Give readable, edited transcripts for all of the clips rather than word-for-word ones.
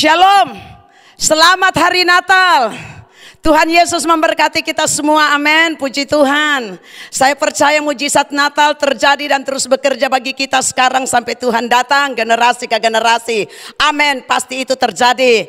Shalom, selamat hari Natal. Tuhan Yesus memberkati kita semua, amin, puji Tuhan. Saya percaya mujizat Natal terjadi dan terus bekerja bagi kita sekarang sampai Tuhan datang, generasi ke generasi, amin. Pasti itu terjadi.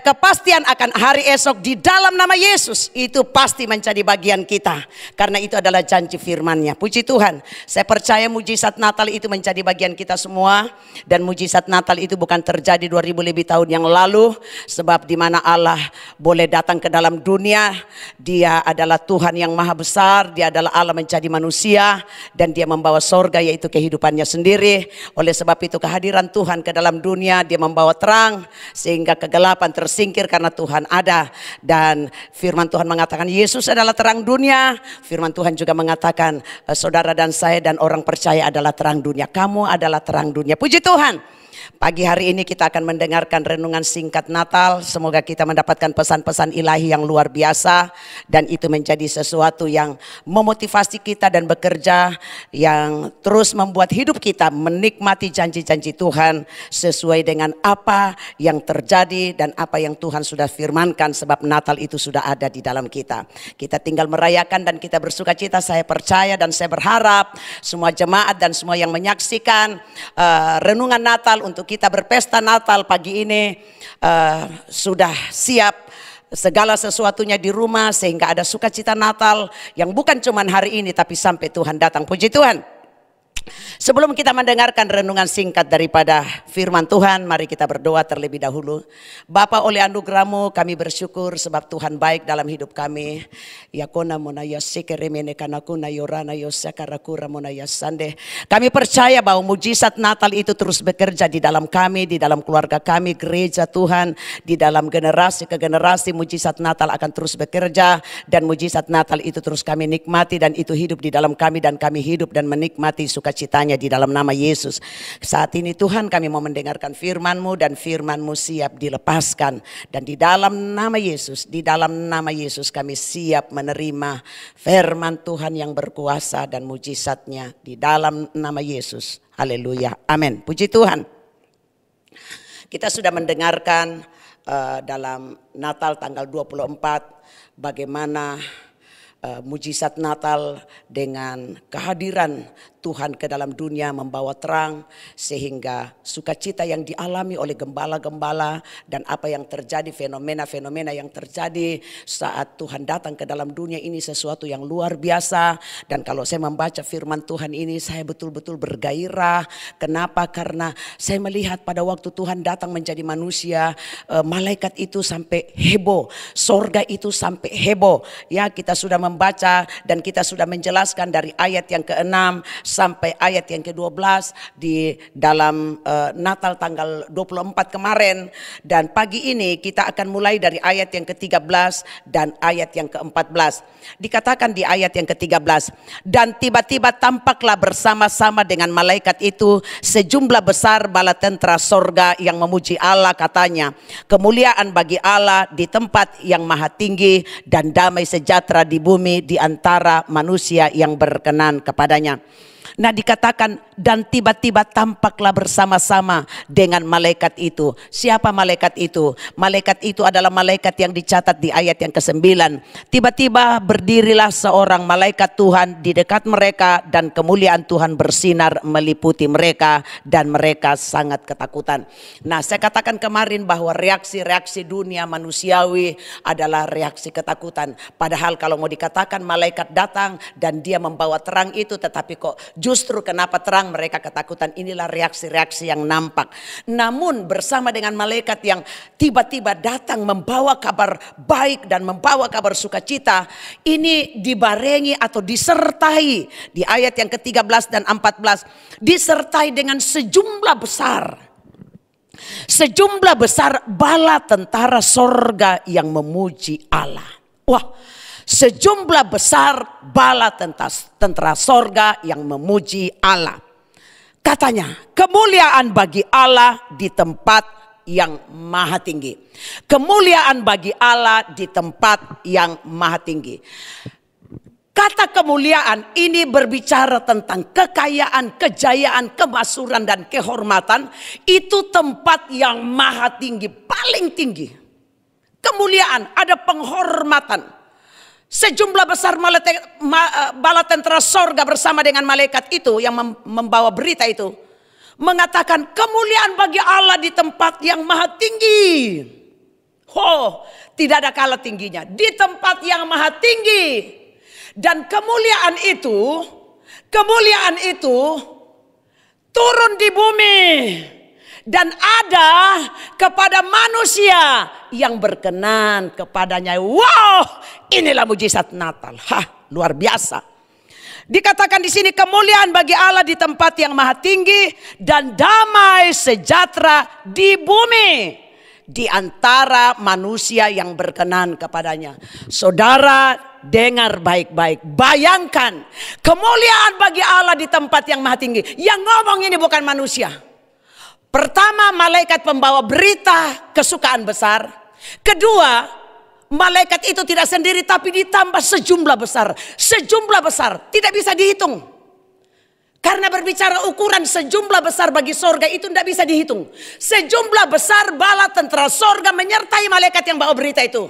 Kepastian akan hari esok di dalam nama Yesus, itu pasti menjadi bagian kita. Karena itu adalah janji firman-Nya, puji Tuhan. Saya percaya mujizat Natal itu menjadi bagian kita semua. Dan mujizat Natal itu bukan terjadi 2000 lebih tahun yang lalu. Sebab di mana Allah boleh datang ke dalam dunia, Dia adalah Tuhan yang maha besar. Dia adalah Allah menjadi manusia, dan Dia membawa sorga, yaitu kehidupannya sendiri. Oleh sebab itu kehadiran Tuhan ke dalam dunia, Dia membawa terang, sehingga kegelapan tersingkir karena Tuhan ada. Dan firman Tuhan mengatakan Yesus adalah terang dunia. Firman Tuhan juga mengatakan saudara dan saya dan orang percaya adalah terang dunia. Kamu adalah terang dunia, puji Tuhan. Pagi hari ini kita akan mendengarkan renungan singkat Natal. Semoga kita mendapatkan pesan-pesan ilahi yang luar biasa. Dan itu menjadi sesuatu yang memotivasi kita dan bekerja, yang terus membuat hidup kita menikmati janji-janji Tuhan sesuai dengan apa yang terjadi dan apa yang Tuhan sudah firmankan. Sebab Natal itu sudah ada di dalam kita. Kita tinggal merayakan dan kita bersuka cita. Saya percaya dan saya berharap semua jemaat dan semua yang menyaksikan renungan Natal untuk kita berpesta Natal pagi ini sudah siap segala sesuatunya di rumah, sehingga ada sukacita Natal yang bukan cuma hari ini tapi sampai Tuhan datang, puji Tuhan. Sebelum kita mendengarkan renungan singkat daripada firman Tuhan, mari kita berdoa terlebih dahulu. Bapa, oleh anugerah-Mu kami bersyukur sebab Tuhan baik dalam hidup kami. Kami percaya bahwa mujizat Natal itu terus bekerja di dalam kami, di dalam keluarga kami, gereja Tuhan, di dalam generasi ke generasi. Mujizat Natal akan terus bekerja, dan mujizat Natal itu terus kami nikmati, dan itu hidup di dalam kami, dan kami hidup dan menikmati sukacitanya di dalam nama Yesus. Saat ini Tuhan kami mau mendengarkan firman-Mu, dan firman-Mu siap dilepaskan. Dan di dalam nama Yesus, di dalam nama Yesus kami siap menerima firman Tuhan yang berkuasa dan mujizatnya di dalam nama Yesus. Haleluya, amin, puji Tuhan. Kita sudah mendengarkan dalam Natal tanggal 24 bagaimana mujizat Natal dengan kehadiran Tuhan ke dalam dunia membawa terang, sehingga sukacita yang dialami oleh gembala-gembala dan apa yang terjadi, fenomena-fenomena yang terjadi saat Tuhan datang ke dalam dunia ini sesuatu yang luar biasa. Dan kalau saya membaca firman Tuhan ini, saya betul-betul bergairah. Kenapa? Karena saya melihat pada waktu Tuhan datang menjadi manusia, malaikat itu sampai heboh, sorga itu sampai heboh. Ya, kita sudah membaca dan kita sudah menjelaskan dari ayat yang ke-6 sampai ayat yang ke-12 di dalam Natal tanggal 24 kemarin. Dan pagi ini kita akan mulai dari ayat yang ke-13 dan ayat yang ke-14. Dikatakan di ayat yang ke-13, dan tiba-tiba tampaklah bersama-sama dengan malaikat itu sejumlah besar bala tentara sorga yang memuji Allah, katanya, kemuliaan bagi Allah di tempat yang maha tinggi, dan damai sejahtera di bumi di antara manusia yang berkenan kepadanya. Nah, dikatakan dan tiba-tiba tampaklah bersama-sama dengan malaikat itu. Siapa malaikat itu? Malaikat itu adalah malaikat yang dicatat di ayat yang ke-9. Tiba-tiba berdirilah seorang malaikat Tuhan di dekat mereka, dan kemuliaan Tuhan bersinar meliputi mereka, dan mereka sangat ketakutan. Nah, saya katakan kemarin bahwa reaksi-reaksi dunia manusiawi adalah reaksi ketakutan. Padahal kalau mau dikatakan malaikat datang dan dia membawa terang itu, tetapi kok justru kenapa terang mereka ketakutan, inilah reaksi-reaksi yang nampak. Namun bersama dengan malaikat yang tiba-tiba datang membawa kabar baik dan membawa kabar sukacita, ini dibarengi atau disertai di ayat yang ke-13 dan 14, disertai dengan sejumlah besar bala tentara sorga yang memuji Allah. Wah, sejumlah besar bala tentara sorga yang memuji Allah. Katanya, kemuliaan bagi Allah di tempat yang maha tinggi. Kemuliaan bagi Allah di tempat yang maha tinggi. Kata kemuliaan ini berbicara tentang kekayaan, kejayaan, kemakmuran dan kehormatan. Itu tempat yang maha tinggi, paling tinggi. Kemuliaan, ada penghormatan. Sejumlah besar bala tentara sorga bersama dengan malaikat itu yang membawa berita itu mengatakan kemuliaan bagi Allah di tempat yang maha tinggi. Oh, tidak ada kalah tingginya. Di tempat yang maha tinggi. Dan kemuliaan itu turun di bumi dan ada kepada manusia yang berkenan kepadanya. Wow, inilah mujizat Natal. Luar biasa. Dikatakan di sini kemuliaan bagi Allah di tempat yang maha tinggi dan damai sejahtera di bumi di antara manusia yang berkenan kepadanya. Saudara, dengar baik-baik. Bayangkan kemuliaan bagi Allah di tempat yang maha tinggi. Yang ngomong ini bukan manusia. Pertama, malaikat pembawa berita kesukaan besar. Kedua, malaikat itu tidak sendiri tapi ditambah sejumlah besar. Sejumlah besar tidak bisa dihitung. Karena berbicara ukuran sejumlah besar bagi sorga itu tidak bisa dihitung. Sejumlah besar bala tentara sorga menyertai malaikat yang bawa berita itu.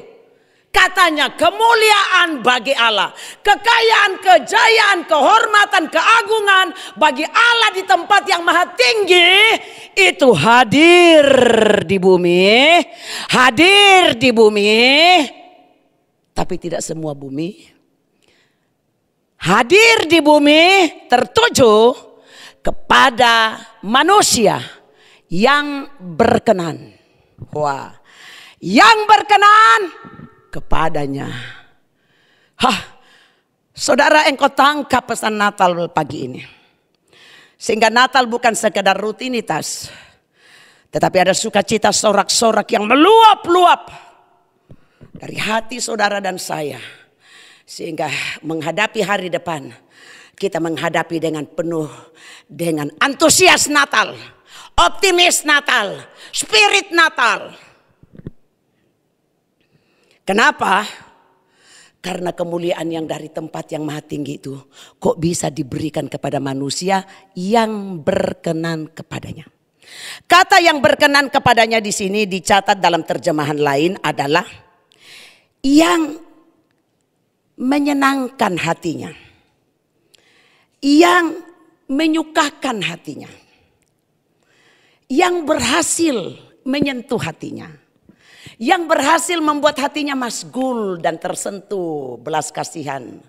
Katanya kemuliaan bagi Allah. Kekayaan, kejayaan, kehormatan, keagungan bagi Allah di tempat yang maha tinggi. Itu hadir di bumi. Hadir di bumi. Tapi tidak semua bumi. Hadir di bumi tertuju kepada manusia yang berkenan. Wah, yang berkenan kepadanya. Saudara, engkau tangkap pesan Natal pagi ini. Sehingga Natal bukan sekedar rutinitas, tetapi ada sukacita sorak-sorak yang meluap-luap dari hati saudara dan saya. Sehingga menghadapi hari depan, kita menghadapi dengan penuh dengan antusias Natal, optimis Natal, spirit Natal. Kenapa? Karena kemuliaan yang dari tempat yang maha tinggi itu kok bisa diberikan kepada manusia yang berkenan kepadanya. Kata yang berkenan kepadanya di sini dicatat dalam terjemahan lain adalah yang menyenangkan hatinya, yang menyukakan hatinya, yang berhasil menyentuh hatinya, yang berhasil membuat hatinya masgul dan tersentuh belas kasihan,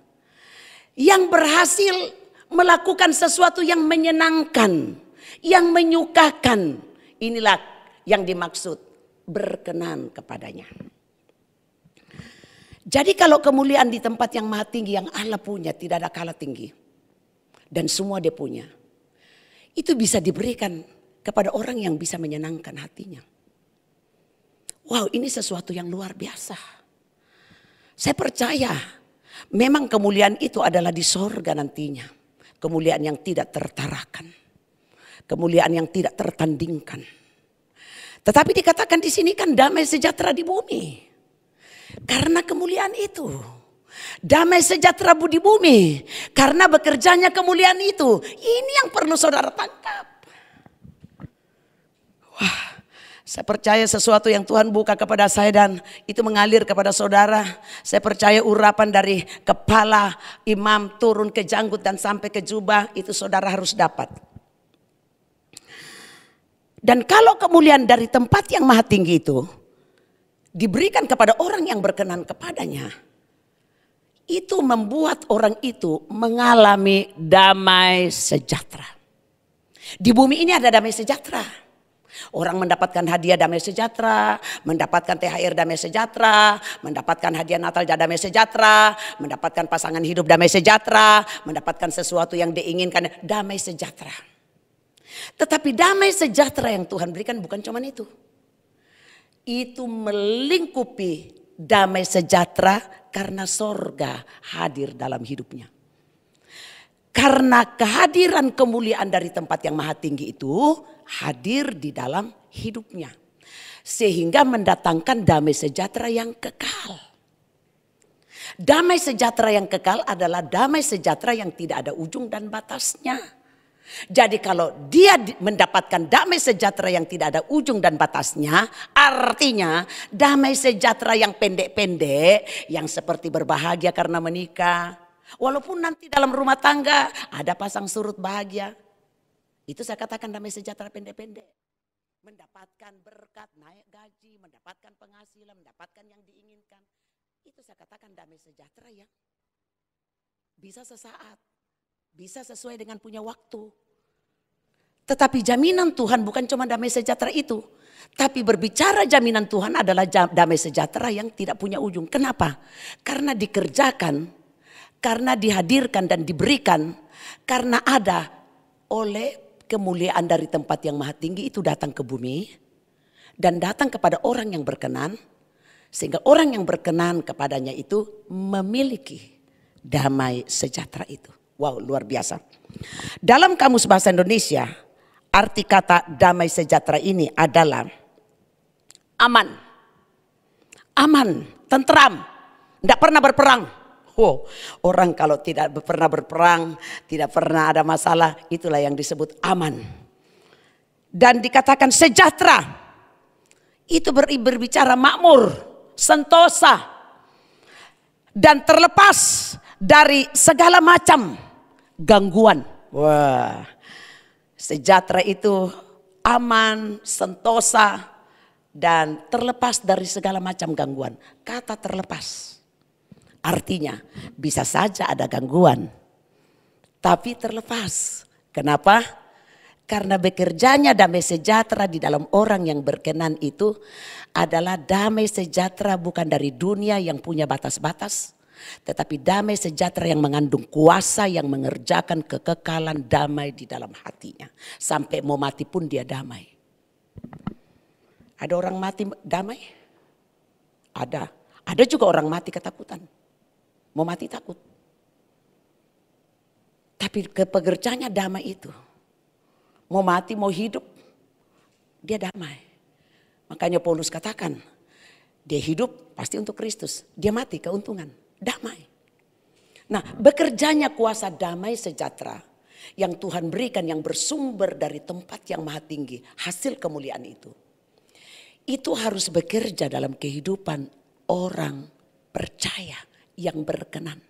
yang berhasil melakukan sesuatu yang menyenangkan, yang menyukakan. Inilah yang dimaksud berkenan kepadanya. Jadi kalau kemuliaan di tempat yang maha tinggi yang Allah punya, tidak ada kalah tinggi. Dan semua dia punya. Itu bisa diberikan kepada orang yang bisa menyenangkan hatinya. Wow, ini sesuatu yang luar biasa. Saya percaya memang kemuliaan itu adalah di sorga nantinya. Kemuliaan yang tidak tertarakan. Kemuliaan yang tidak tertandingkan. Tetapi dikatakan di sini kan damai sejahtera di bumi. Karena kemuliaan itu. Damai sejahtera di bumi. Karena bekerjanya kemuliaan itu. Ini yang perlu saudara tangkap. Wah, saya percaya sesuatu yang Tuhan buka kepada saya dan itu mengalir kepada saudara. Saya percaya urapan dari kepala imam turun ke janggut dan sampai ke jubah. Itu saudara harus dapat. Dan kalau kemuliaan dari tempat yang maha tinggi itu diberikan kepada orang yang berkenan kepadanya, itu membuat orang itu mengalami damai sejahtera. Di bumi ini ada damai sejahtera. Orang mendapatkan hadiah damai sejahtera, mendapatkan THR damai sejahtera, mendapatkan hadiah Natal damai sejahtera, mendapatkan pasangan hidup damai sejahtera, mendapatkan sesuatu yang diinginkan damai sejahtera. Tetapi damai sejahtera yang Tuhan berikan bukan cuma itu. Itu melingkupi damai sejahtera karena sorga hadir dalam hidupnya. Karena kehadiran kemuliaan dari tempat yang maha tinggi itu hadir di dalam hidupnya. Sehingga mendatangkan damai sejahtera yang kekal. Damai sejahtera yang kekal adalah damai sejahtera yang tidak ada ujung dan batasnya. Jadi kalau dia mendapatkan damai sejahtera yang tidak ada ujung dan batasnya, artinya damai sejahtera yang pendek-pendek, yang seperti berbahagia karena menikah. Walaupun nanti dalam rumah tangga ada pasang surut bahagia. Itu saya katakan damai sejahtera pendek-pendek. Mendapatkan berkat, naik gaji, mendapatkan penghasilan, mendapatkan yang diinginkan. Itu saya katakan damai sejahtera yang bisa sesaat, bisa sesuai dengan punya waktu. Tetapi jaminan Tuhan bukan cuma damai sejahtera itu. Tapi berbicara jaminan Tuhan adalah damai sejahtera yang tidak punya ujung. Kenapa? Karena dikerjakan, karena dihadirkan dan diberikan, karena ada oleh kemuliaan dari tempat yang maha tinggi itu datang ke bumi. Dan datang kepada orang yang berkenan. Sehingga orang yang berkenan kepadanya itu memiliki damai sejahtera itu. Wow, luar biasa. Dalam Kamus Bahasa Indonesia, arti kata damai sejahtera ini adalah aman. Aman, tentram, tidak pernah berperang. Oh, orang kalau tidak pernah berperang, tidak pernah ada masalah, itulah yang disebut aman. Dan dikatakan sejahtera, itu berbicara makmur, sentosa, dan terlepas dari segala macam gangguan. Wah, sejahtera itu aman, sentosa, dan terlepas dari segala macam gangguan. Kata terlepas artinya bisa saja ada gangguan, tapi terlepas. Kenapa? Karena bekerjanya damai sejahtera di dalam orang yang berkenan itu adalah damai sejahtera bukan dari dunia yang punya batas-batas. Tetapi damai sejahtera yang mengandung kuasa yang mengerjakan kekekalan damai di dalam hatinya. Sampai mau mati pun dia damai. Ada orang mati damai? Ada. Ada juga orang mati ketakutan. Mau mati takut. Tapi pekerjaannya damai itu. Mau mati, mau hidup, dia damai. Makanya Paulus katakan, dia hidup pasti untuk Kristus. Dia mati keuntungan, damai. Nah, bekerjanya kuasa damai sejahtera yang Tuhan berikan yang bersumber dari tempat yang maha tinggi. Hasil kemuliaan itu. Itu harus bekerja dalam kehidupan orang percaya yang berkenan.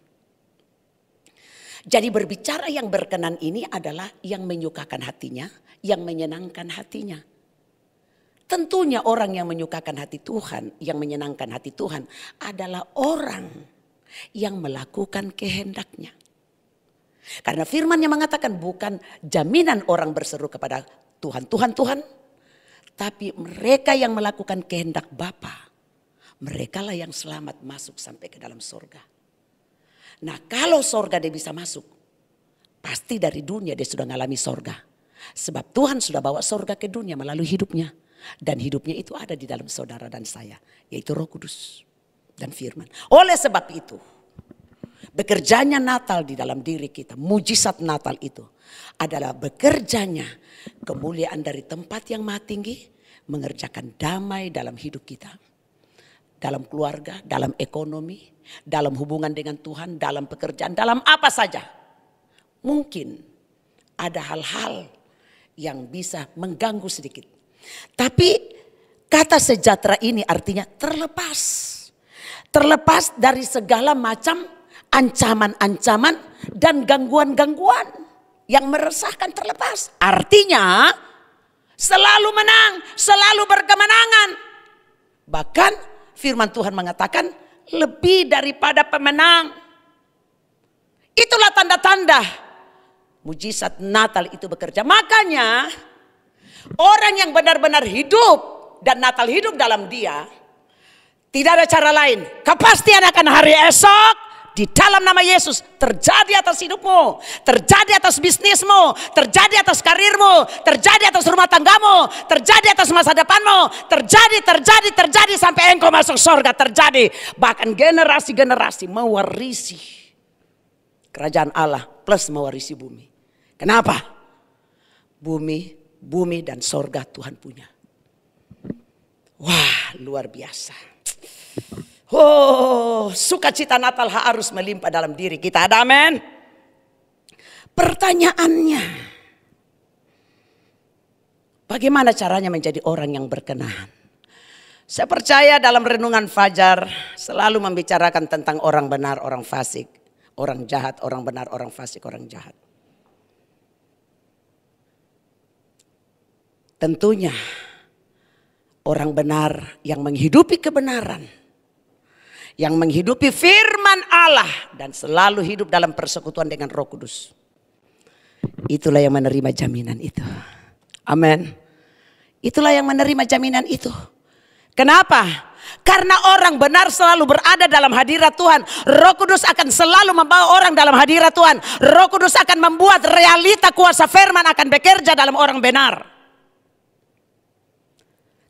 Jadi berbicara yang berkenan ini adalah yang menyukakan hatinya, yang menyenangkan hatinya. Tentunya orang yang menyukakan hati Tuhan, yang menyenangkan hati Tuhan adalah orang yang melakukan kehendaknya. Karena firman-Nya mengatakan bukan jaminan orang berseru kepada Tuhan, Tuhan, Tuhan. Tapi mereka yang melakukan kehendak Bapa, merekalah yang selamat masuk sampai ke dalam surga. Nah, kalau sorga dia bisa masuk, pasti dari dunia dia sudah mengalami sorga. Sebab Tuhan sudah bawa sorga ke dunia melalui hidupnya. Dan hidupnya itu ada di dalam saudara dan saya, yaitu Roh Kudus dan firman. Oleh sebab itu, bekerjanya Natal di dalam diri kita, mujizat Natal itu adalah bekerjanya kemuliaan dari tempat yang maha tinggi, mengerjakan damai dalam hidup kita. Dalam keluarga, dalam ekonomi, dalam hubungan dengan Tuhan, dalam pekerjaan, dalam apa saja. Mungkin ada hal-hal yang bisa mengganggu sedikit. Tapi kata sejahtera ini artinya terlepas. Terlepas dari segala macam ancaman-ancaman dan gangguan-gangguan yang meresahkan, terlepas. Artinya selalu menang, selalu berkemenangan. Bahkan firman Tuhan mengatakan lebih daripada pemenang. Itulah tanda-tanda mujizat Natal itu bekerja. Makanya orang yang benar-benar hidup dan Natal hidup dalam dia, tidak ada cara lain. Kepastian akan hari esok di dalam nama Yesus terjadi atas hidupmu, terjadi atas bisnismu, terjadi atas karirmu, terjadi atas rumah tanggamu, terjadi atas masa depanmu, terjadi sampai engkau masuk surga, terjadi. Bahkan generasi-generasi mewarisi kerajaan Allah plus mewarisi bumi. Kenapa? Bumi dan surga Tuhan punya. Wah, luar biasa. Oh, sukacita Natal harus melimpah dalam diri kita. Ada amin? Pertanyaannya, bagaimana caranya menjadi orang yang berkenan? Saya percaya dalam renungan Fajar selalu membicarakan tentang orang benar, orang fasik, orang jahat, orang benar, orang fasik, orang jahat. Tentunya orang benar yang menghidupi kebenaran, yang menghidupi firman Allah dan selalu hidup dalam persekutuan dengan Roh Kudus. Itulah yang menerima jaminan itu. Amin. Itulah yang menerima jaminan itu. Kenapa? Karena orang benar selalu berada dalam hadirat Tuhan. Roh Kudus akan selalu membawa orang dalam hadirat Tuhan. Roh Kudus akan membuat realita kuasa firman akan bekerja dalam orang benar.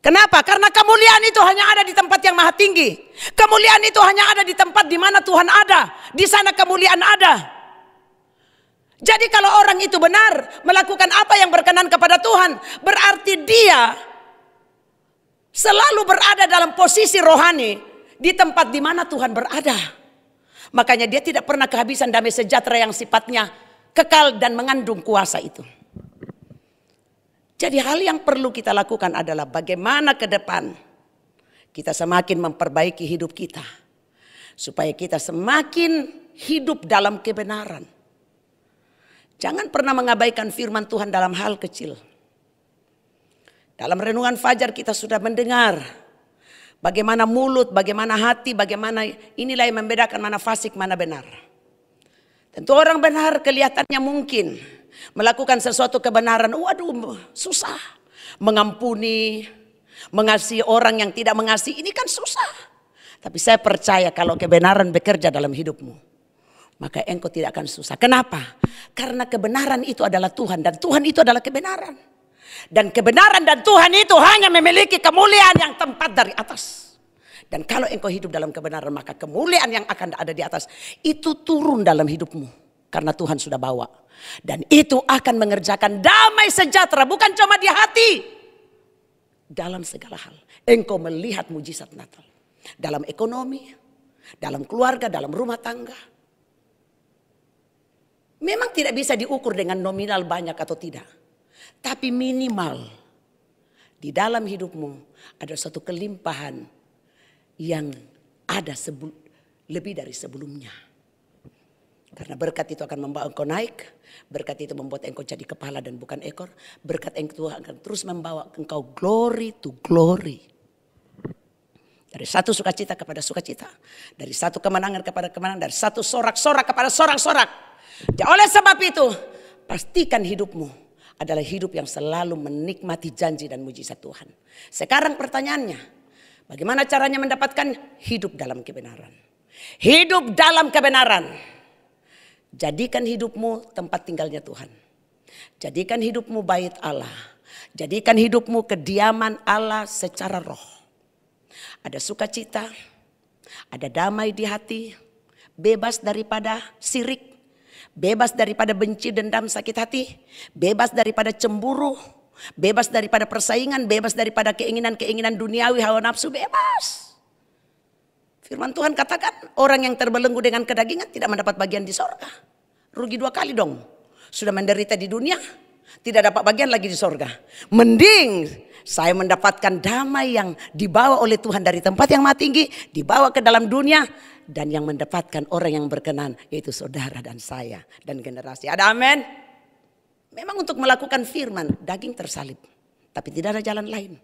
Kenapa? Karena kemuliaan itu hanya ada di tempat yang maha tinggi. Kemuliaan itu hanya ada di tempat di mana Tuhan ada. Di sana kemuliaan ada. Jadi kalau orang itu benar melakukan apa yang berkenan kepada Tuhan, berarti dia selalu berada dalam posisi rohani di tempat di mana Tuhan berada. Makanya dia tidak pernah kehabisan damai sejahtera yang sifatnya kekal dan mengandung kuasa itu. Jadi hal yang perlu kita lakukan adalah bagaimana ke depan kita semakin memperbaiki hidup kita. Supaya kita semakin hidup dalam kebenaran. Jangan pernah mengabaikan firman Tuhan dalam hal kecil. Dalam renungan Fajar kita sudah mendengar bagaimana mulut, bagaimana hati, bagaimana inilah yang membedakan mana fasik, mana benar. Tentu orang benar kelihatannya mungkin melakukan sesuatu kebenaran, waduh susah. Mengampuni, mengasihi orang yang tidak mengasihi, ini kan susah. Tapi saya percaya kalau kebenaran bekerja dalam hidupmu, maka engkau tidak akan susah. Kenapa? Karena kebenaran itu adalah Tuhan dan Tuhan itu adalah kebenaran. Dan kebenaran dan Tuhan itu hanya memiliki kemuliaan yang tempat dari atas. Dan kalau engkau hidup dalam kebenaran, maka kemuliaan yang akan ada di atas itu turun dalam hidupmu. Karena Tuhan sudah bawa. Dan itu akan mengerjakan damai sejahtera, bukan cuma di hati. Dalam segala hal. Engkau melihat mujizat Natal. Dalam ekonomi, dalam keluarga, dalam rumah tangga. Memang tidak bisa diukur dengan nominal banyak atau tidak. Tapi minimal di dalam hidupmu ada suatu kelimpahan yang ada lebih dari sebelumnya. Karena berkat itu akan membawa engkau naik. Berkat itu membuat engkau jadi kepala dan bukan ekor. Berkat itu akan terus membawa engkau glory to glory. Dari satu sukacita kepada sukacita. Dari satu kemenangan kepada kemenangan. Dari satu sorak-sorak kepada sorak-sorak. Oleh sebab itu pastikan hidupmu adalah hidup yang selalu menikmati janji dan mujizat Tuhan. Sekarang pertanyaannya, bagaimana caranya mendapatkan hidup dalam kebenaran? Hidup dalam kebenaran. Jadikan hidupmu tempat tinggalnya Tuhan. Jadikan hidupmu bait Allah. Jadikan hidupmu kediaman Allah secara roh. Ada sukacita, ada damai di hati, bebas daripada sirik. Bebas daripada benci, dendam, sakit hati. Bebas daripada cemburu. Bebas daripada persaingan. Bebas daripada keinginan-keinginan duniawi, hawa nafsu. Bebas. Firman Tuhan katakan orang yang terbelenggu dengan kedagingan tidak mendapat bagian di sorga. Rugi 2 kali dong. Sudah menderita di dunia, tidak dapat bagian lagi di sorga. Mending saya mendapatkan damai yang dibawa oleh Tuhan dari tempat yang maha tinggi. Dibawa ke dalam dunia. Dan yang mendapatkan orang yang berkenan yaitu saudara dan saya dan generasi. Ada amin? Memang untuk melakukan firman daging tersalib. Tapi tidak ada jalan lain.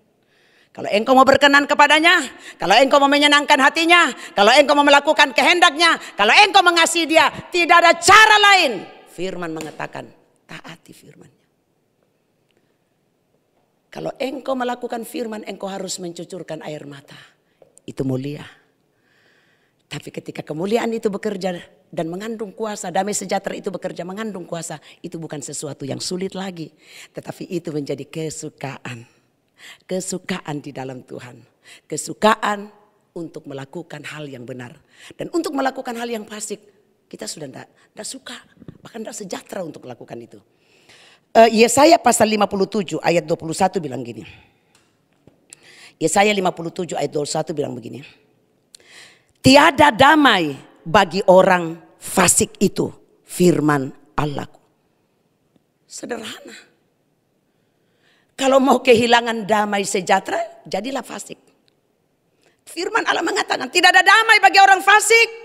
Kalau engkau mau berkenan kepadanya. Kalau engkau mau menyenangkan hatinya. Kalau engkau mau melakukan kehendaknya. Kalau engkau mengasihi dia. Tidak ada cara lain. Firman mengatakan taati firmannya. Kalau engkau melakukan firman engkau harus mencucurkan air mata. Itu mulia. Tapi ketika kemuliaan itu bekerja dan mengandung kuasa, damai sejahtera itu bekerja mengandung kuasa, itu bukan sesuatu yang sulit lagi. Tetapi itu menjadi kesukaan. Kesukaan di dalam Tuhan. Kesukaan untuk melakukan hal yang benar. Dan untuk melakukan hal yang fasik, kita sudah tidak suka. Bahkan tidak sejahtera untuk melakukan itu. Yesaya pasal 57 ayat 21 bilang gini. Yesaya 57 ayat 21 bilang begini. Tiada damai bagi orang fasik itu, firman Allah. Sederhana. Kalau mau kehilangan damai sejahtera, jadilah fasik. Firman Allah mengatakan tidak ada damai bagi orang fasik.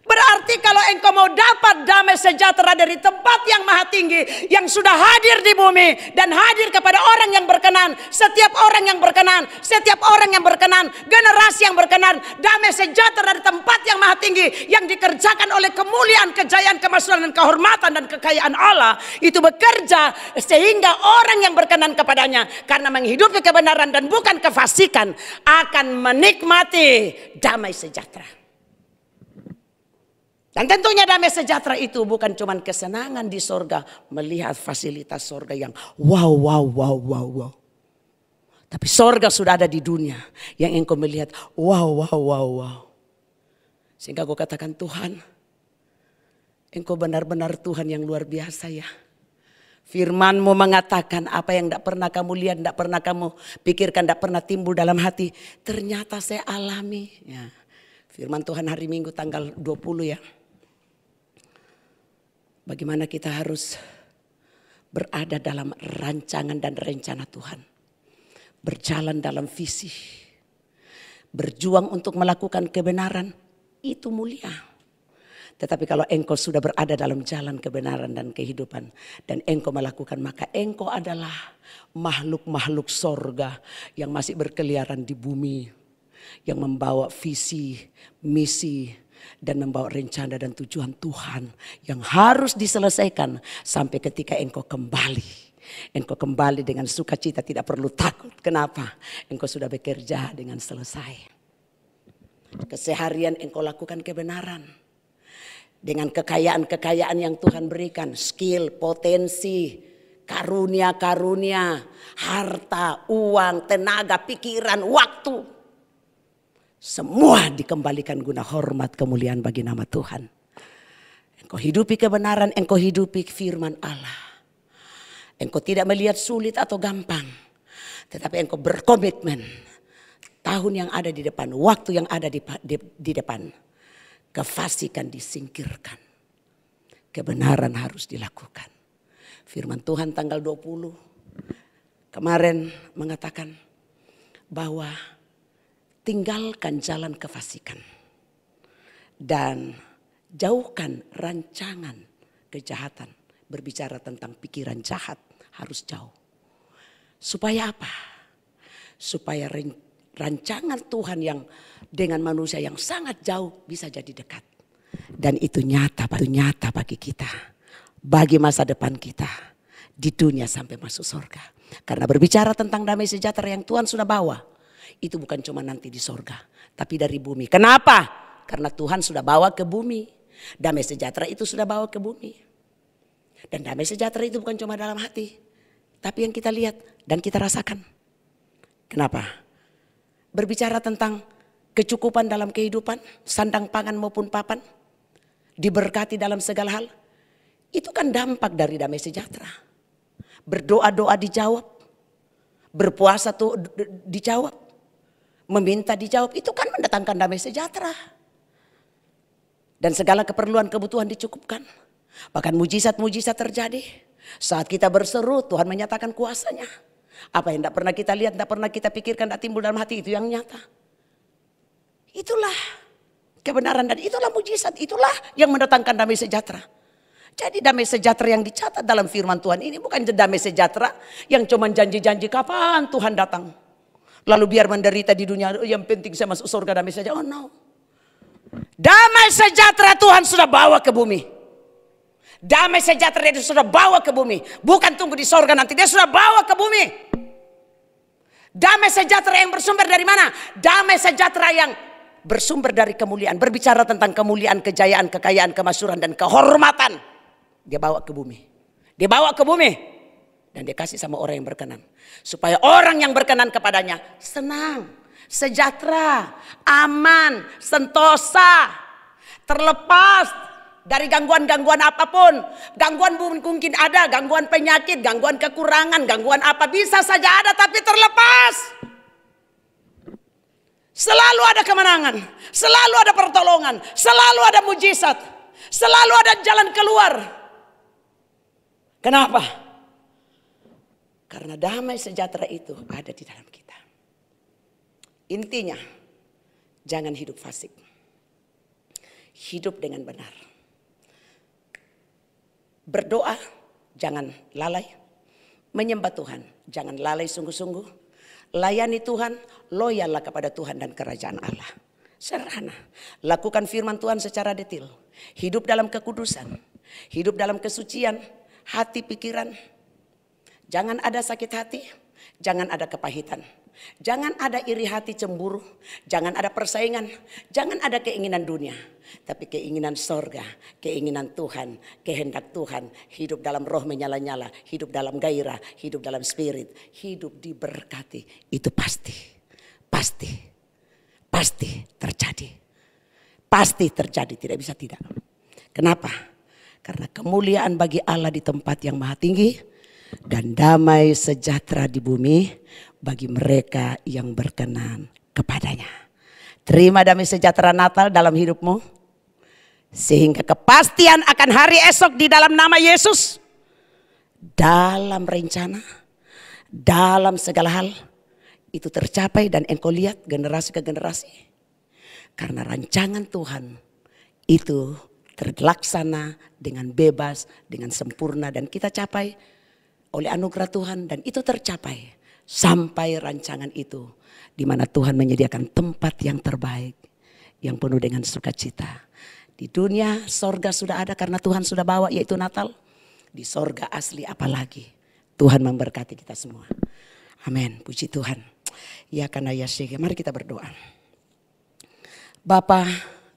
Berarti kalau engkau mau dapat damai sejahtera dari tempat yang maha tinggi, yang sudah hadir di bumi dan hadir kepada orang yang berkenan, setiap orang yang berkenan, setiap orang yang berkenan, generasi yang berkenan, damai sejahtera dari tempat yang maha tinggi yang dikerjakan oleh kemuliaan, kejayaan, kemasyhuran dan kehormatan dan kekayaan Allah, itu bekerja sehingga orang yang berkenan kepadanya karena menghidupi kebenaran dan bukan kefasikan akan menikmati damai sejahtera. Dan tentunya damai sejahtera itu bukan cuma kesenangan di sorga, melihat fasilitas sorga yang wow. Tapi sorga sudah ada di dunia yang engkau melihat wow. Sehingga aku katakan, Tuhan, engkau benar-benar Tuhan yang luar biasa ya. Firman-Mu mengatakan apa yang tidak pernah kamu lihat, tidak pernah kamu pikirkan, tidak pernah timbul dalam hati, ternyata saya alami. Ya. Firman Tuhan hari Minggu tanggal 20 ya. Bagaimana kita harus berada dalam rancangan dan rencana Tuhan. Berjalan dalam visi. Berjuang untuk melakukan kebenaran. Itu mulia. Tetapi kalau engkau sudah berada dalam jalan kebenaran dan kehidupan. Dan engkau melakukan, maka engkau adalah makhluk-makhluk sorga yang masih berkeliaran di bumi. Yang membawa visi, misi, dan membawa rencana dan tujuan Tuhan yang harus diselesaikan sampai ketika engkau kembali. Engkau kembali dengan sukacita, tidak perlu takut. Kenapa? Engkau sudah bekerja dengan selesai. Keseharian engkau lakukan kebenaran. Dengan kekayaan-kekayaan yang Tuhan berikan. Skill, potensi, karunia-karunia, harta, uang, tenaga, pikiran, waktu. Semua dikembalikan guna hormat kemuliaan bagi nama Tuhan. Engkau hidupi kebenaran, engkau hidupi firman Allah. Engkau tidak melihat sulit atau gampang. Tetapi engkau berkomitmen. Tahun yang ada di depan, waktu yang ada di depan. Kefasikan disingkirkan. Kebenaran harus dilakukan. Firman Tuhan tanggal 20 kemarin mengatakan bahwa tinggalkan jalan kefasikan dan jauhkan rancangan kejahatan. Berbicara tentang pikiran jahat harus jauh. Supaya apa? Supaya rancangan Tuhan yang dengan manusia yang sangat jauh bisa jadi dekat. Dan itu nyata bagi kita. Bagi masa depan kita. Di dunia sampai masuk surga. Karena berbicara tentang damai sejahtera yang Tuhan sudah bawa. Itu bukan cuma nanti di sorga, tapi dari bumi. Kenapa? Karena Tuhan sudah bawa ke bumi. Damai sejahtera itu sudah bawa ke bumi. Dan damai sejahtera itu bukan cuma dalam hati, tapi yang kita lihat dan kita rasakan. Kenapa? Berbicara tentang kecukupan dalam kehidupan, sandang pangan maupun papan, diberkati dalam segala hal. Itu kan dampak dari damai sejahtera. Berdoa-doa dijawab, berpuasa tuh dijawab. Meminta dijawab, itu kan mendatangkan damai sejahtera. Dan segala keperluan kebutuhan dicukupkan. Bahkan mujizat-mujizat terjadi. Saat kita berseru, Tuhan menyatakan kuasanya. Apa yang tidak pernah kita lihat, tidak pernah kita pikirkan, tidak timbul dalam hati, itu yang nyata. Itulah kebenaran dan itulah mujizat, itulah yang mendatangkan damai sejahtera. Jadi damai sejahtera yang dicatat dalam firman Tuhan ini bukan damai sejahtera yang cuma janji-janji kapan Tuhan datang. Lalu biar menderita di dunia, yang penting saya masuk surga damai saja. Oh no. Damai sejahtera Tuhan sudah bawa ke bumi. Damai sejahtera dia sudah bawa ke bumi. Bukan tunggu di surga nanti, dia sudah bawa ke bumi. Damai sejahtera yang bersumber dari mana? Damai sejahtera yang bersumber dari kemuliaan. Berbicara tentang kemuliaan, kejayaan, kekayaan, kemasyhuran dan kehormatan. Dia bawa ke bumi. Dia bawa ke bumi. Dan dia kasih sama orang yang berkenan. Supaya orang yang berkenan kepadanya senang, sejahtera, aman, sentosa, terlepas dari gangguan-gangguan apapun. Gangguan mungkin ada, gangguan penyakit, gangguan kekurangan, gangguan apa bisa saja ada tapi terlepas. Selalu ada kemenangan, selalu ada pertolongan, selalu ada mujizat, selalu ada jalan keluar. Kenapa? Karena damai sejahtera itu ada di dalam kita. Intinya, jangan hidup fasik. Hidup dengan benar. Berdoa, jangan lalai. Menyembah Tuhan, jangan lalai sungguh-sungguh. Layani Tuhan, loyallah kepada Tuhan dan kerajaan Allah. Sederhana. Lakukan firman Tuhan secara detail. Hidup dalam kekudusan. Hidup dalam kesucian. Hati, pikiran. Jangan ada sakit hati. Jangan ada kepahitan. Jangan ada iri hati, cemburu. Jangan ada persaingan. Jangan ada keinginan dunia. Tapi keinginan sorga, keinginan Tuhan, kehendak Tuhan. Hidup dalam roh menyala-nyala. Hidup dalam gairah, hidup dalam spirit. Hidup diberkati. Itu pasti. Pasti. Pasti terjadi. Pasti terjadi, tidak bisa tidak. Kenapa? Karena kemuliaan bagi Allah di tempat yang maha tinggi. Dan damai sejahtera di bumi bagi mereka yang berkenan kepadanya. Terima damai sejahtera Natal dalam hidupmu. Sehingga kepastian akan hari esok di dalam nama Yesus. Dalam rencana, dalam segala hal itu tercapai dan engkau lihat generasi ke generasi. Karena rancangan Tuhan itu terlaksana dengan bebas, dengan sempurna dan kita capai oleh anugerah Tuhan dan itu tercapai sampai rancangan itu di mana Tuhan menyediakan tempat yang terbaik yang penuh dengan sukacita. Di dunia sorga sudah ada karena Tuhan sudah bawa yaitu Natal. Di sorga asli apalagi. Tuhan memberkati kita semua. Amin. Puji Tuhan. Ya karena ya syekh. Mari kita berdoa. Bapa,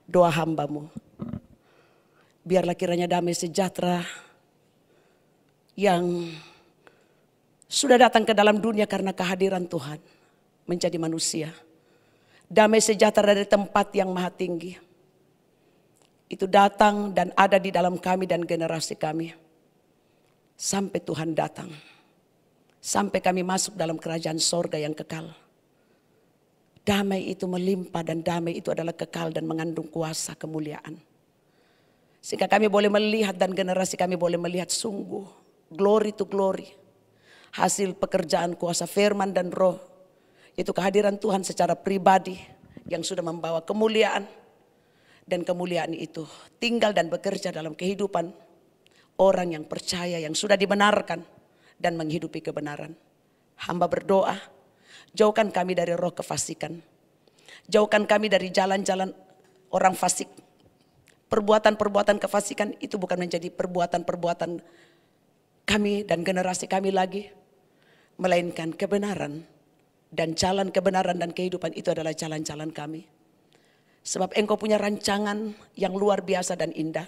doa hambamu. Biarlah kiranya damai sejahtera yang sudah datang ke dalam dunia karena kehadiran Tuhan menjadi manusia. Damai sejahtera dari tempat yang maha tinggi. Itu datang dan ada di dalam kami dan generasi kami. Sampai Tuhan datang. Sampai kami masuk dalam kerajaan sorga yang kekal. Damai itu melimpah dan damai itu adalah kekal dan mengandung kuasa kemuliaan. Sehingga kami boleh melihat dan generasi kami boleh melihat sungguh glory to glory. Hasil pekerjaan kuasa firman dan roh. Itu kehadiran Tuhan secara pribadi yang sudah membawa kemuliaan. Dan kemuliaan itu tinggal dan bekerja dalam kehidupan orang yang percaya yang sudah dibenarkan dan menghidupi kebenaran. Hamba berdoa, jauhkan kami dari roh kefasikan. Jauhkan kami dari jalan-jalan orang fasik. Perbuatan-perbuatan kefasikan itu bukan menjadi perbuatan-perbuatan kami dan generasi kami lagi. Melainkan kebenaran dan jalan kebenaran dan kehidupan itu adalah jalan-jalan kami. Sebab engkau punya rancangan yang luar biasa dan indah.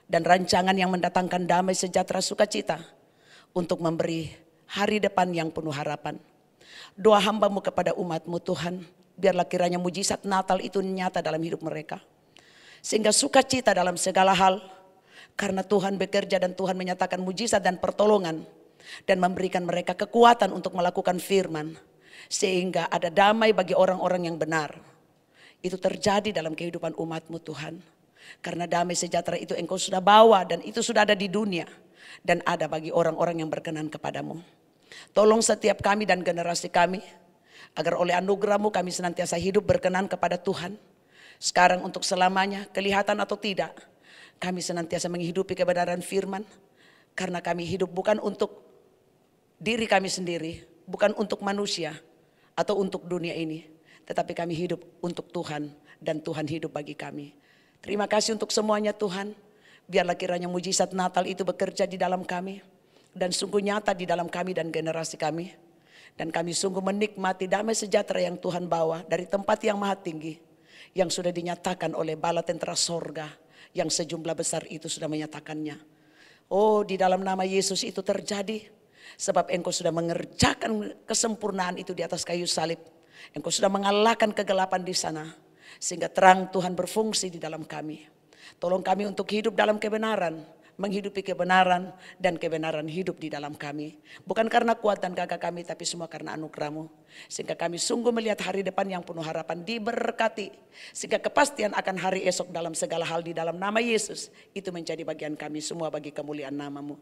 Dan rancangan yang mendatangkan damai sejahtera sukacita. Untuk memberi hari depan yang penuh harapan. Doa hambamu kepada umatmu Tuhan. Biarlah kiranya mujizat Natal itu nyata dalam hidup mereka. Sehingga sukacita dalam segala hal. Karena Tuhan bekerja dan Tuhan menyatakan mujizat dan pertolongan. Dan memberikan mereka kekuatan untuk melakukan firman. Sehingga ada damai bagi orang-orang yang benar. Itu terjadi dalam kehidupan umatmu Tuhan. Karena damai sejahtera itu engkau sudah bawa dan itu sudah ada di dunia. Dan ada bagi orang-orang yang berkenan kepadamu. Tolong setiap kami dan generasi kami. Agar oleh anugerahmu kami senantiasa hidup berkenan kepada Tuhan. Sekarang untuk selamanya, kelihatan atau tidak. Kami senantiasa menghidupi kebenaran firman. Karena kami hidup bukan untuk diri kami sendiri. Bukan untuk manusia atau untuk dunia ini. Tetapi kami hidup untuk Tuhan dan Tuhan hidup bagi kami. Terima kasih untuk semuanya Tuhan. Biarlah kiranya mujizat Natal itu bekerja di dalam kami. Dan sungguh nyata di dalam kami dan generasi kami. Dan kami sungguh menikmati damai sejahtera yang Tuhan bawa dari tempat yang maha tinggi. Yang sudah dinyatakan oleh bala tentara sorga. Yang sejumlah besar itu sudah menyatakannya. Oh, di dalam nama Yesus itu terjadi. Sebab engkau sudah mengerjakan kesempurnaan itu di atas kayu salib. Engkau sudah mengalahkan kegelapan di sana. Sehingga terang Tuhan berfungsi di dalam kami. Tolong kami untuk hidup dalam kebenaran. menghidupi kebenaran, dan kebenaran hidup di dalam kami. Bukan karena kuat dan gagah kami, tapi semua karena anugerah-Mu. Sehingga kami sungguh melihat hari depan yang penuh harapan, diberkati. Sehingga kepastian akan hari esok dalam segala hal di dalam nama Yesus, itu menjadi bagian kami semua bagi kemuliaan nama-Mu.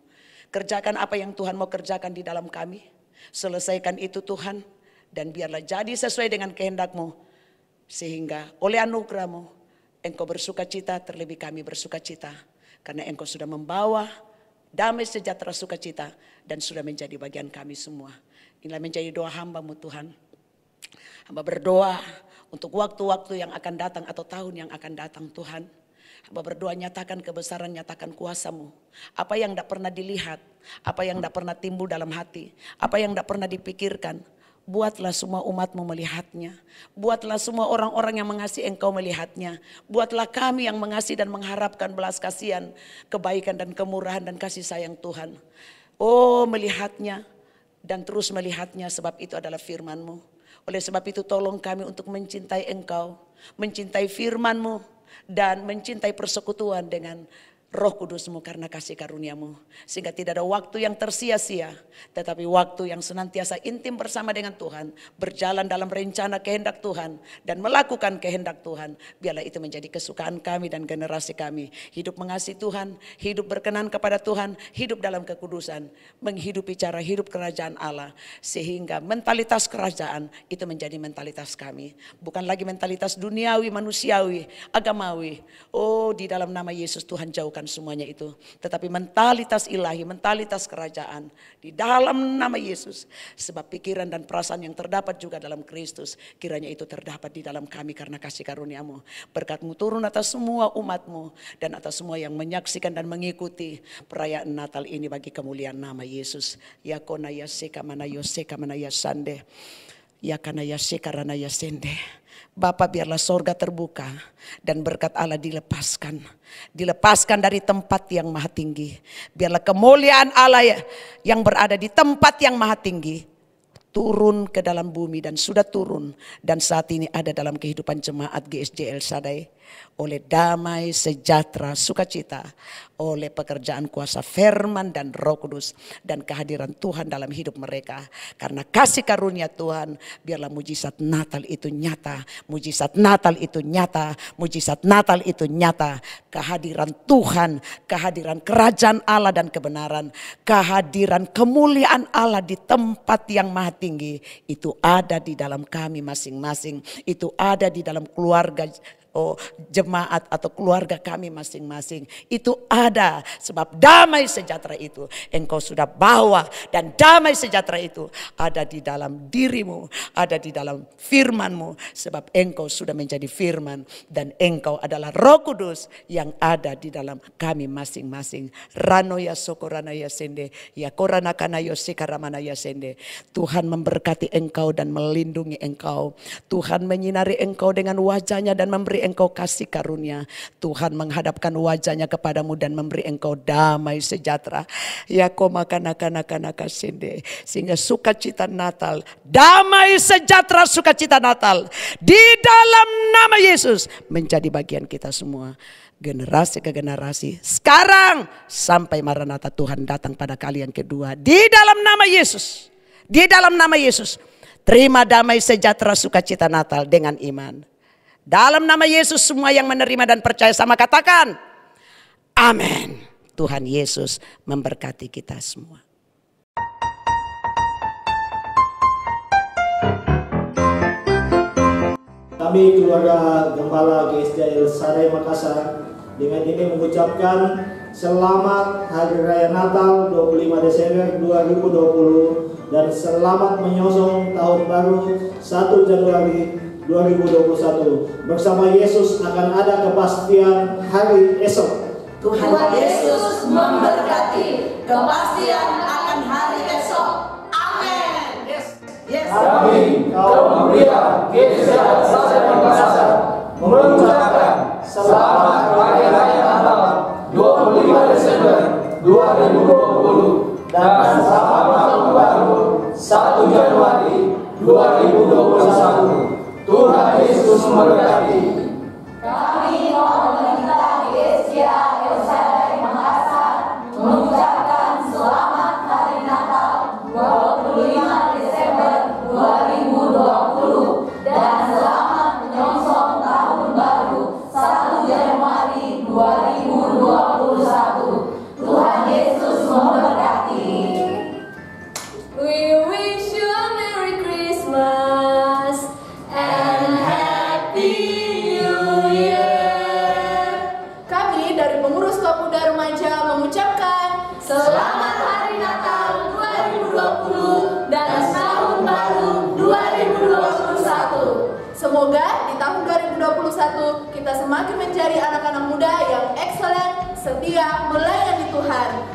Kerjakan apa yang Tuhan mau kerjakan di dalam kami. Selesaikan itu Tuhan, dan biarlah jadi sesuai dengan kehendak-Mu. Sehingga oleh anugerah-Mu, Engkau bersuka cita, terlebih kami bersuka cita. Karena Engkau sudah membawa damai sejahtera sukacita dan sudah menjadi bagian kami semua. Inilah menjadi doa hamba-Mu Tuhan. Hamba berdoa untuk waktu-waktu yang akan datang atau tahun yang akan datang Tuhan. Hamba berdoa nyatakan kebesaran, nyatakan kuasa-Mu. Apa yang tidak pernah dilihat, apa yang tidak pernah timbul dalam hati, apa yang tidak pernah dipikirkan. Buatlah semua umat-Mu melihatnya. Buatlah semua orang-orang yang mengasihi Engkau melihatnya. Buatlah kami yang mengasihi dan mengharapkan belas kasihan, kebaikan dan kemurahan dan kasih sayang Tuhan. Oh, melihatnya dan terus melihatnya, sebab itu adalah firman-Mu. Oleh sebab itu tolong kami untuk mencintai Engkau, mencintai firman-Mu, dan mencintai persekutuan dengan Roh Kudus-Mu karena kasih karunia-Mu. Sehingga tidak ada waktu yang tersia-sia, tetapi waktu yang senantiasa intim bersama dengan Tuhan. Berjalan dalam rencana kehendak Tuhan dan melakukan kehendak Tuhan. Biarlah itu menjadi kesukaan kami dan generasi kami. Hidup mengasihi Tuhan, hidup berkenan kepada Tuhan, hidup dalam kekudusan. Menghidupi cara hidup kerajaan Allah. Sehingga mentalitas kerajaan itu menjadi mentalitas kami. Bukan lagi mentalitas duniawi, manusiawi, agamawi. Oh, di dalam nama Yesus Tuhan jauhkan semuanya itu, tetapi mentalitas ilahi, mentalitas kerajaan di dalam nama Yesus. Sebab pikiran dan perasaan yang terdapat juga dalam Kristus, kiranya itu terdapat di dalam kami karena kasih karunia-Mu. Berkat-Mu turun atas semua umat-Mu dan atas semua yang menyaksikan dan mengikuti perayaan Natal ini bagi kemuliaan nama Yesus. Ya kona ya seka mana yoseka mana ya sande, ya kana ya seka rana ya sende. Bapa, biarlah sorga terbuka dan berkat Allah dilepaskan. Dilepaskan dari tempat yang maha tinggi. Biarlah kemuliaan Allah yang berada di tempat yang maha tinggi turun ke dalam bumi dan sudah turun. Dan saat ini ada dalam kehidupan jemaat GSJ El Shaddai. Oleh damai, sejahtera, sukacita. Oleh pekerjaan kuasa firman dan Roh Kudus. Dan kehadiran Tuhan dalam hidup mereka. Karena kasih karunia Tuhan, biarlah mujizat Natal itu nyata. Mujizat Natal itu nyata. Mujizat Natal itu nyata. Kehadiran Tuhan, kehadiran kerajaan Allah dan kebenaran. Kehadiran kemuliaan Allah di tempat yang maha tinggi. Itu ada di dalam kami masing-masing. Itu ada di dalam keluarga jemaat atau keluarga kami masing-masing. Itu ada, sebab damai sejahtera itu Engkau sudah bawa, dan damai sejahtera itu ada di dalam dirimu, ada di dalam firman-Mu, sebab Engkau sudah menjadi firman dan Engkau adalah Roh Kudus yang ada di dalam kami masing-masing. Rano ya sokorana ya sende, ya korana kana yosika ramana ya sende. Tuhan memberkati Engkau dan melindungi Engkau. Tuhan menyinari Engkau dengan wajahnya dan memberi Engkau kasih karunia. Tuhan menghadapkan wajahnya kepadamu dan memberi Engkau damai sejahtera. Ya komakanaka sende. Sehingga sukacita Natal, damai sejahtera sukacita Natal di dalam nama Yesus menjadi bagian kita semua. Generasi ke generasi, sekarang sampai Maranatha Tuhan datang pada kali yang kedua. Di dalam nama Yesus, di dalam nama Yesus, terima damai sejahtera sukacita Natal dengan iman. Dalam nama Yesus semua yang menerima dan percaya sama katakan amin. Tuhan Yesus memberkati kita semua. Kami keluarga Gembala GSJ El Shaddai Makassar dengan ini mengucapkan selamat Hari Raya Natal 25 Desember 2020 dan selamat menyongsong tahun baru 1 Januari 2021. Bersama Yesus akan ada kepastian hari esok. Tuhan Yesus memberkati kepastian akan hari esok. Amin. Yes. Kami kaum pria GSJ El Shaddai Makassar mengucapkan selamat Hari Raya Natal 25 Desember 2020 dan selamat tahun baru 1 Januari 2021. Tuhan Yesus memberkati. Kami mohon meminta GSJ El Shaddai Makassar 2021. Tuhan Yesus memberkati. We wish you a Merry Christmas and Happy New Year. Kami dari pengurus Pemuda Remaja mengucapkan Selamat Hari Natal 2020 dan Tahun Baru 2021. Semoga di tahun 2021 kita semakin menjadi anak-anak muda yang excellent, setia, melayani Tuhan.